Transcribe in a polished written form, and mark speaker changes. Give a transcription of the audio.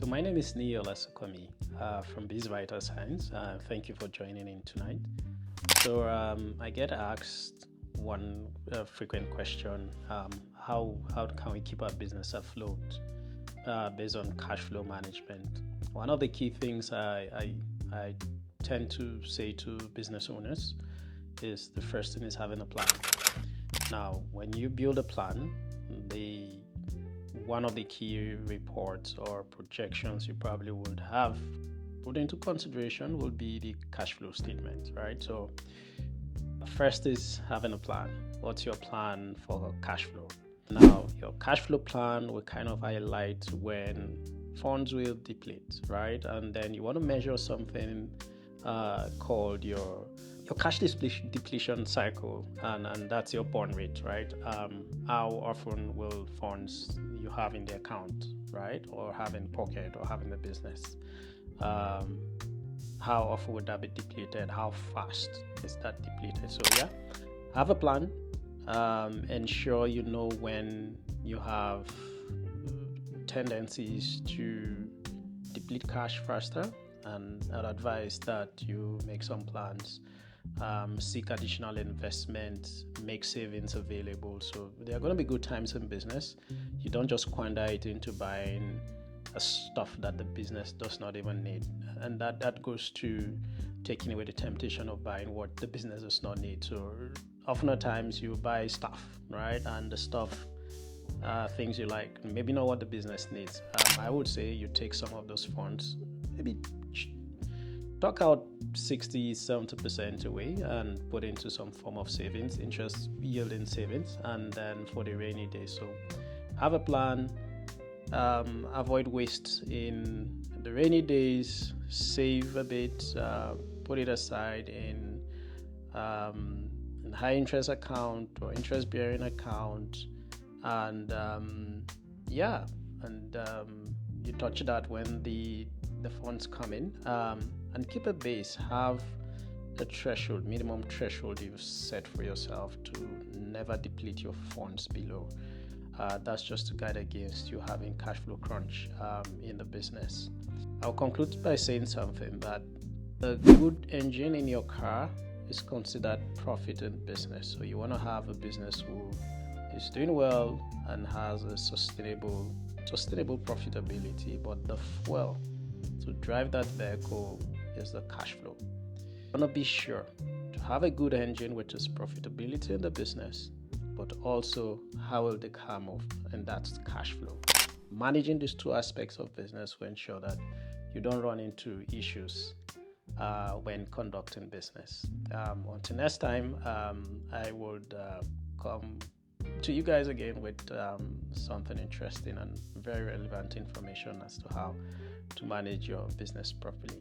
Speaker 1: So my name is Neil Asokomi from BizVitalSigns. Thank you for joining in tonight. So I get asked one frequent question: how can we keep our business afloat based on cash flow management? One of the key things I tend to say to business owners is the first thing is having a plan. Now, when you build a plan, one of the key reports or projections you probably would have put into consideration will be the cash flow statement, right? So first is having a plan. What's your plan for cash flow? Now, your cash flow plan will kind of highlight when funds will deplete, right? And then you want to measure something called your cash depletion cycle, and that's your burn rate, right? How often will funds you have in the account, right, or have in pocket or have in the business, how often would that be depleted? How fast is that depleted? So have a plan. Ensure you know when you have tendencies to deplete cash faster, and I'd advise that you make some plans. Seek additional investment, make savings available. So there are going to be good times in business. You don't just squander it into buying stuff that the business does not even need, and that goes to taking away the temptation of buying what the business does not need. So often at times you buy stuff, right, and the stuff things you like, maybe not what the business needs. I would say you take some of those funds, maybe talk out 60-70% away and put into some form of savings, interest yielding savings, and then for the rainy day. So have a plan, avoid waste in the rainy days, save a bit, put it aside in high interest account or interest bearing account, and you touch that when the funds come in, and keep a base. Have a threshold, minimum threshold you've set for yourself to never deplete your funds below. That's just to guide against you having cash flow crunch in the business. I'll conclude by saying something that a good engine in your car is considered profit in business. So you want to have a business who is doing well and has a sustainable profitability, but the fuel to drive that vehicle is the cash flow. You want to be sure to have a good engine, which is profitability in the business, but also how will the car move, and that's cash flow. Managing these two aspects of business will ensure that you don't run into issues when conducting business. Until next time, I would come to you guys again with something interesting and very relevant information as to how to manage your business properly.